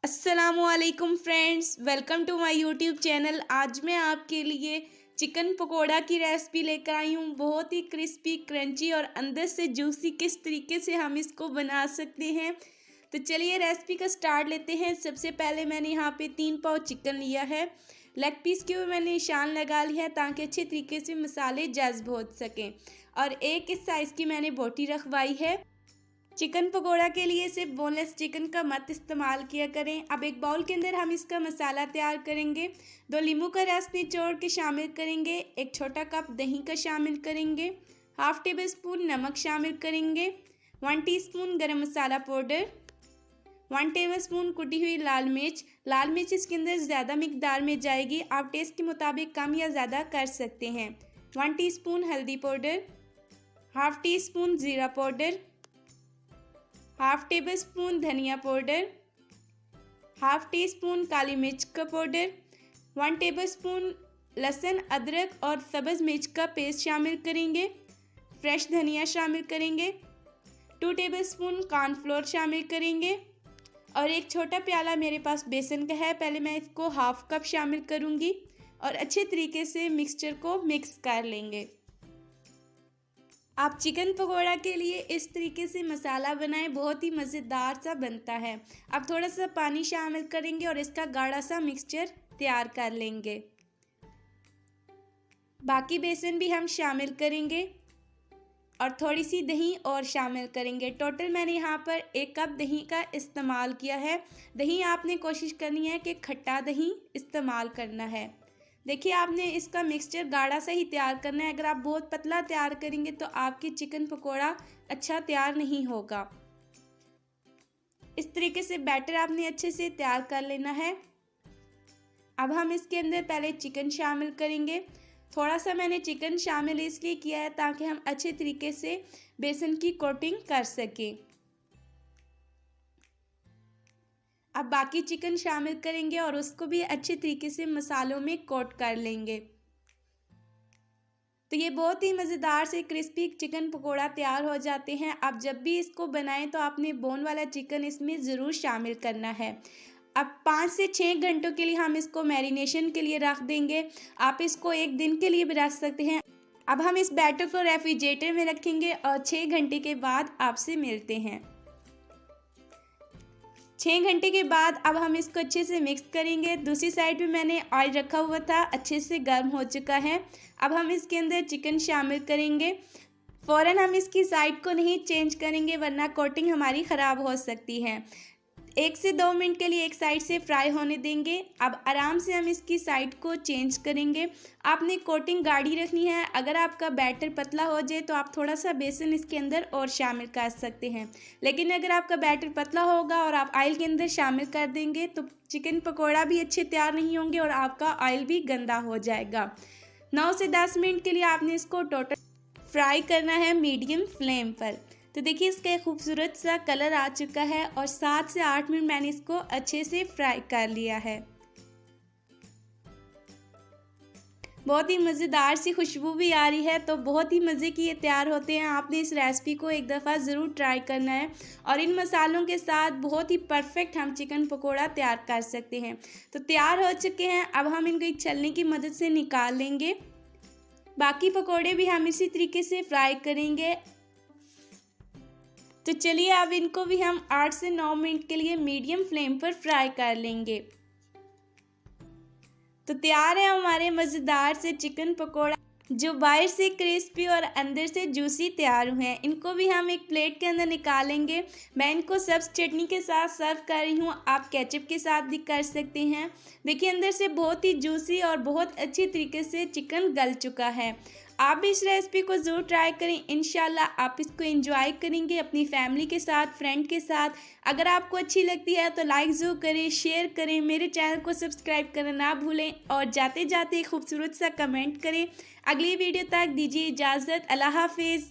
अस्सलामुअलैकुम friends, welcome to my YouTube channel. आज मैं आपके लिए चिकन पकोड़ा की रेसिपी लेकर आई हूँ। बहुत ही क्रिस्पी, क्रंची और अंदर से जूसी किस तरीके से हम इसको बना सकते हैं। तो चलिए रेसिपी का स्टार्ट लेते हैं। सबसे पहले मैंने यहाँ पे 3 पाव चिकन लिया है। लेग पीस के ऊपर मैंने निशान लगा लिया है ताकि अच्छे तरीके से मसाले जज्ब हो सकें। और एक इस साइज़ की मैंने बोटी रखवाई है। चिकन पकोड़ा के लिए सिर्फ बोनलेस चिकन का मत इस्तेमाल किया करें। अब एक बाउल के अंदर हम इसका मसाला तैयार करेंगे। 2 नींबू का रस निचोड़ के शामिल करेंगे। एक छोटा कप दही का शामिल करेंगे। हाफ टेबल स्पून नमक शामिल करेंगे। 1 टीस्पून गरम मसाला पाउडर। 1 टेबल स्पून कुटी हुई लाल मिर्च। लाल मिर्च इसके अंदर ज़्यादा मिकदार में जाएगी, आप टेस्ट के मुताबिक कम या ज़्यादा कर सकते हैं। 1 टीस्पून हल्दी पाउडर। हाफ टी स्पून ज़ीरा पाउडर। हाफ टेबल स्पून धनिया पाउडर। हाफ टी स्पून काली मिर्च का पाउडर। 1 टेबल स्पून लहसुन, अदरक और सब्ज़ मिर्च का पेस्ट शामिल करेंगे। फ्रेश धनिया शामिल करेंगे। 2 टेबल स्पून कॉर्नफ्लोर शामिल करेंगे। और एक छोटा प्याला मेरे पास बेसन का है। पहले मैं इसको हाफ कप शामिल करूँगी और अच्छे तरीके से मिक्सचर को मिक्स कर लेंगे। आप चिकन पकोड़ा के लिए इस तरीके से मसाला बनाएं, बहुत ही मज़ेदार सा बनता है। अब थोड़ा सा पानी शामिल करेंगे और इसका गाढ़ा सा मिक्सचर तैयार कर लेंगे। बाकी बेसन भी हम शामिल करेंगे और थोड़ी सी दही और शामिल करेंगे। टोटल मैंने यहाँ पर 1 कप दही का इस्तेमाल किया है। दही आपने कोशिश करनी है कि खट्टा दही इस्तेमाल करना है। देखिए, आपने इसका मिक्सचर गाढ़ा सा ही तैयार करना है। अगर आप बहुत पतला तैयार करेंगे तो आपकी चिकन पकोड़ा अच्छा तैयार नहीं होगा। इस तरीके से बैटर आपने अच्छे से तैयार कर लेना है। अब हम इसके अंदर पहले चिकन शामिल करेंगे। थोड़ा सा मैंने चिकन शामिल इसलिए किया है ताकि हम अच्छे तरीके से बेसन की कोटिंग कर सकें। अब बाकी चिकन शामिल करेंगे और उसको भी अच्छे तरीके से मसालों में कोट कर लेंगे। तो ये बहुत ही मज़ेदार से क्रिस्पी चिकन पकोड़ा तैयार हो जाते हैं। आप जब भी इसको बनाएं तो आपने बोन वाला चिकन इसमें ज़रूर शामिल करना है। अब 5 से 6 घंटों के लिए हम इसको मैरिनेशन के लिए रख देंगे। आप इसको 1 दिन के लिए भी रख सकते हैं। अब हम इस बैटर को रेफ्रिजरेटर में रखेंगे और 6 घंटे के बाद आपसे मिलते हैं। 6 घंटे के बाद अब हम इसको अच्छे से मिक्स करेंगे। दूसरी साइड पे मैंने ऑयल रखा हुआ था, अच्छे से गर्म हो चुका है। अब हम इसके अंदर चिकन शामिल करेंगे। फ़ौरन हम इसकी साइड को नहीं चेंज करेंगे वरना कोटिंग हमारी ख़राब हो सकती है। 1 से 2 मिनट के लिए एक साइड से फ्राई होने देंगे। अब आराम से हम इसकी साइड को चेंज करेंगे। आपने कोटिंग गाढ़ी रखनी है। अगर आपका बैटर पतला हो जाए तो आप थोड़ा सा बेसन इसके अंदर और शामिल कर सकते हैं, लेकिन अगर आपका बैटर पतला होगा और आप ऑयल के अंदर शामिल कर देंगे तो चिकन पकोड़ा भी अच्छे तैयार नहीं होंगे और आपका ऑयल भी गंदा हो जाएगा। 9 से 10 मिनट के लिए आपने इसको टोटल फ्राई करना है मीडियम फ्लेम पर। तो देखिए, इसका एक खूबसूरत सा कलर आ चुका है और 7 से 8 मिनट मैंने इसको अच्छे से फ्राई कर लिया है। बहुत ही मज़ेदार सी खुशबू भी आ रही है। तो बहुत ही मज़े की ये तैयार होते हैं। आपने इस रेसिपी को एक दफ़ा ज़रूर ट्राई करना है और इन मसालों के साथ बहुत ही परफेक्ट हम चिकन पकोड़ा तैयार कर सकते हैं। तो तैयार हो चुके हैं। अब हम इनको एक छलनी की मदद से निकाल लेंगे। बाकी पकोड़े भी हम इसी तरीके से फ्राई करेंगे। तो चलिए, अब इनको भी हम 8 से 9 मिनट के लिए मीडियम फ्लेम पर फ्राई कर लेंगे। तो तैयार है हमारे मज़ेदार से चिकन पकोड़ा, जो बाहर से क्रिस्पी और अंदर से जूसी तैयार हुए हैं। इनको भी हम एक प्लेट के अंदर निकालेंगे। मैं इनको सब्ज़ चटनी के साथ सर्व कर रही हूँ, आप केचप के साथ भी कर सकते हैं। देखिए, अंदर से बहुत ही जूसी और बहुत अच्छी तरीके से चिकन गल चुका है। आप भी इस रेसिपी को ज़रूर ट्राई करें। इंशाल्लाह आप इसको एंजॉय करेंगे अपनी फैमिली के साथ, फ्रेंड के साथ। अगर आपको अच्छी लगती है तो लाइक ज़रूर करें, शेयर करें, मेरे चैनल को सब्सक्राइब करना ना भूलें और जाते जाते खूबसूरत सा कमेंट करें। अगली वीडियो तक दीजिए इजाज़त। अल्लाह हाफिज़।